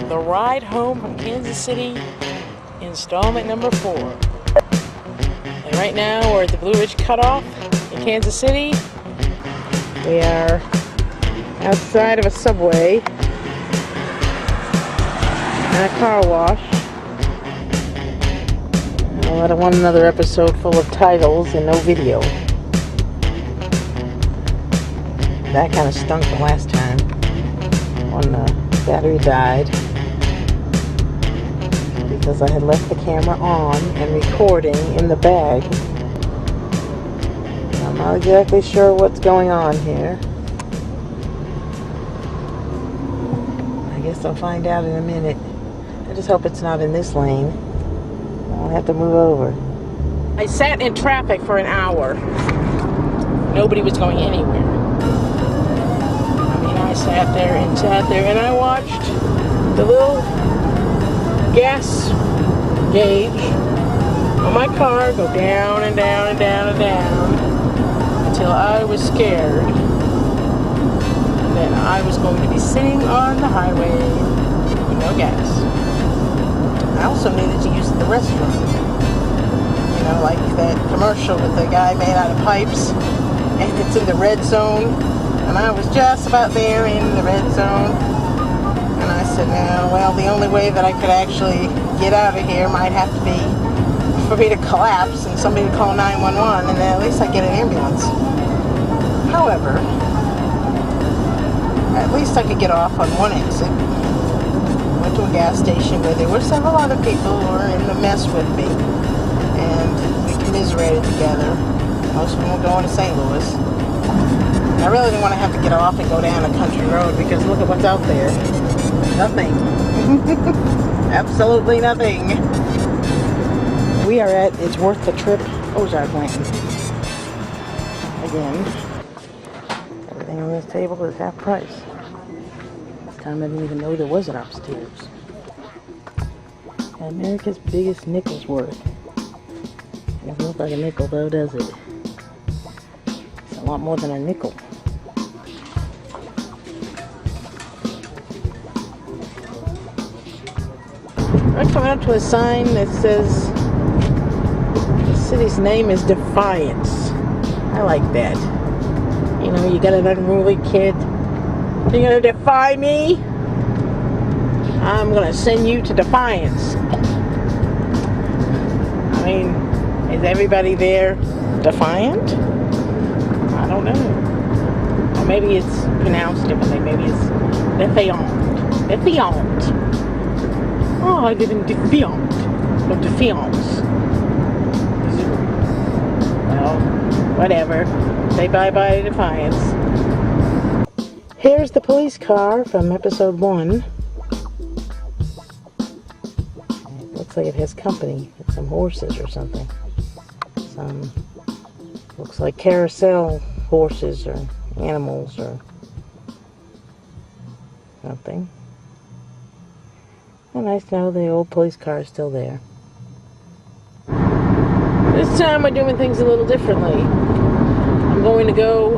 The Ride Home from Kansas City, installment number 4. And right now we're at the Blue Ridge Cutoff in Kansas City. We are outside of a Subway and a car wash. Well, I don't want another episode full of titles and no video. That kind of stunk the last time when the battery died because I had left the camera on and recording in the bag. I'm not exactly sure what's going on here. I guess I'll find out in a minute. I just hope it's not in this lane. I'll have to move over. I sat in traffic for an hour. Nobody was going anywhere. I sat there and I watched the little gas gauge on my car go down and down and down and down until I was scared that I was going to be sitting on the highway with no gas. I also needed to use the restroom. You know, like that commercial with the guy made out of pipes and it's in the red zone. And I was just about there in the red zone. And I said, no, well, the only way that I could actually get out of here might have to be for me to collapse and somebody to call 911, and then at least I get an ambulance. However, at least I could get off on one exit. Went to a gas station where there were several other people who were in the mess with me. And we commiserated together. Most of them were going to St. Louis. I really didn't want to have to get off and go down a country road because look at what's out there. Nothing. Absolutely nothing. We are at It's Worth the Trip, Ozarkland. Again, everything on this table is half price. This time I didn't even know there was an upstairs. America's biggest nickel's worth. Doesn't look like a nickel though, does it? It's a lot more than a nickel. I'm coming up to a sign that says the city's name is Defiance. I like that. You know, you got an unruly kid. You're gonna defy me? I'm gonna send you to Defiance. I mean, is everybody there defiant? I don't know. Or maybe it's pronounced differently. Maybe it's Defiant. Defiant. Oh, I live in Defiant. Or Defiance. Well, whatever. Say bye-bye to Defiance. Here's the police car from episode 1. It looks like it has company. It's some horses or something. Some, looks like carousel horses or animals or something. And nice to know the old police car is still there. This time we're doing things a little differently. I'm going to go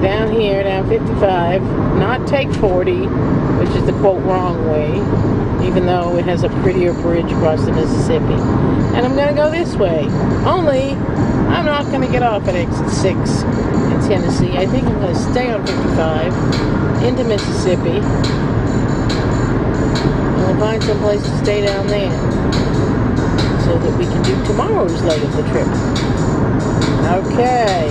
down here, down 55, not take 40, which is the quote wrong way, even though it has a prettier bridge across the Mississippi. And I'm going to go this way. Only, I'm not going to get off at exit 6 in Tennessee. I think I'm going to stay on 55 into Mississippi. We'll find some place to stay down there so that we can do tomorrow's leg of the trip. Okay.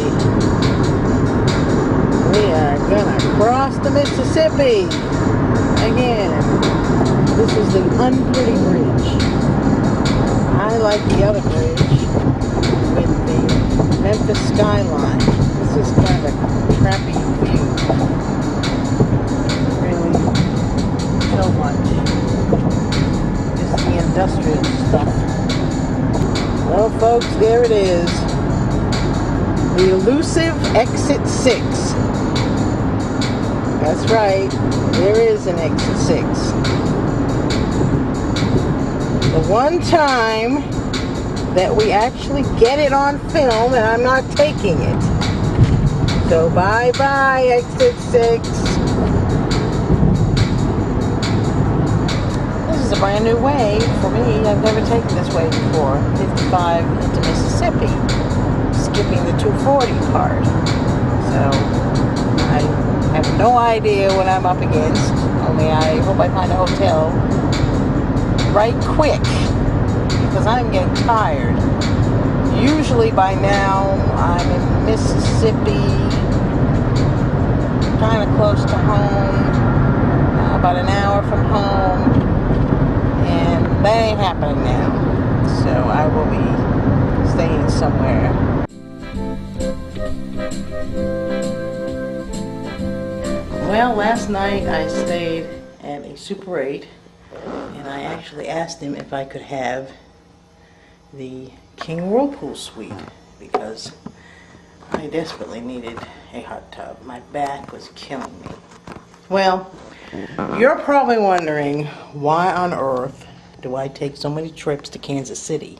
We are gonna cross the Mississippi again. This is the unpretty bridge. I like the other bridge with the Memphis skyline. This is kind of a crappy view. Really so much. The industrial stuff. Well, folks, there it is. The elusive exit 6. That's right. There is an exit 6. The one time that we actually get it on film, and I'm not taking it. So bye-bye, exit 6. a brand new way for me. I've never taken this way before. 55 into Mississippi, skipping the 240 part. So I have no idea what I'm up against. Only I hope I find a hotel right quick, because I'm getting tired. Usually by now I'm in Mississippi, kind of close to home, about an hour from home, and that ain't happening now. So I will be staying somewhere. Well, last night I stayed at a Super 8, and I actually asked him if I could have the King Whirlpool suite because I desperately needed a hot tub. My back was killing me. Well, you're probably wondering, why on earth do I take so many trips to Kansas City?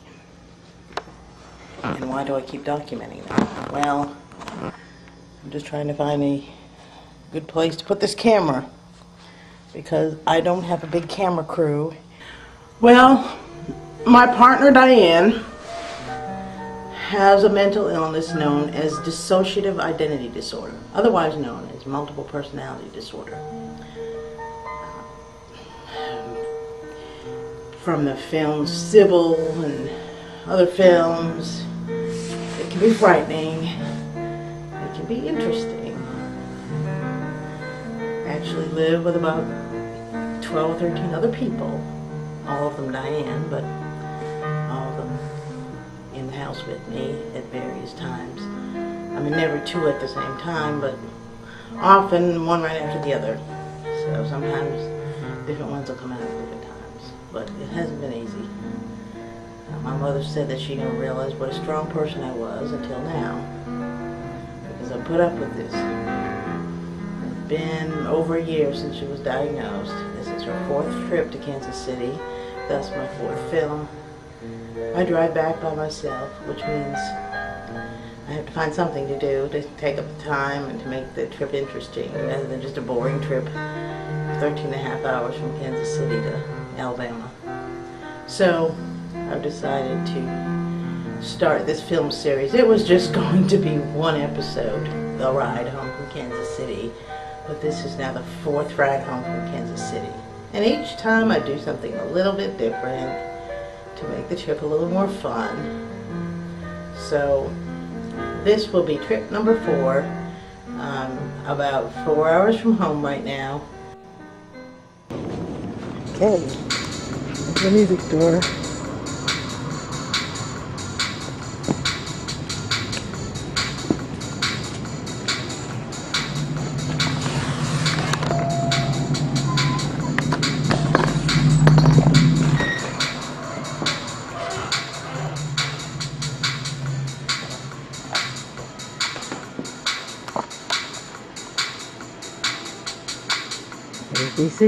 And why do I keep documenting them? Well, I'm just trying to find a good place to put this camera because I don't have a big camera crew. Well, my partner Diane has a mental illness known as dissociative identity disorder, otherwise known as multiple personality disorder. From the films Sybil and other films, it can be frightening, it can be interesting. I actually live with about 12 or 13 other people, all of them Diane, but all of them in the house with me at various times. I mean, never two at the same time, but often one right after the other. So sometimes different ones will come out at different times, but it hasn't been easy. My mother said that she never realized what a strong person I was until now, because I put up with this. It's been over a year since she was diagnosed. This is her 4th trip to Kansas City, thus my 4th film. I drive back by myself, which means I have to find something to do to take up the time and to make the trip interesting, rather than just a boring trip 13 and a half hours from Kansas City to Alabama. So I've decided to start this film series. It was just going to be one episode, The Ride Home from Kansas City, but this is now the 4th ride home from Kansas City. And each time I do something a little bit different to make the trip a little more fun. So this will be trip number 4. About 4 hours from home right now. Okay, there's the music store. There's DC.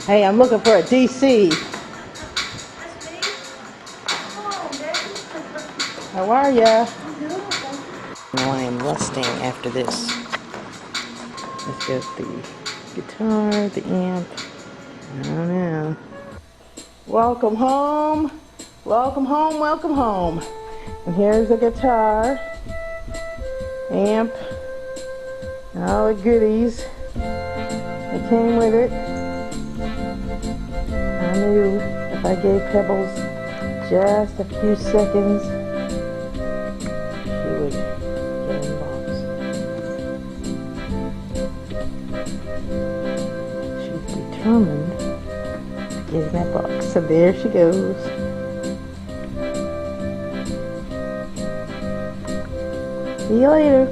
Hey, I'm looking for a DC. How are ya? Now I am lusting after this. Let's get the guitar, the amp. I don't know. Welcome home. Welcome home, welcome home. And here's the guitar, amp, and all the goodies that came with it. I knew if I gave Pebbles just a few seconds, she would get in the box. She's determined to get in that box. So there she goes. See you later.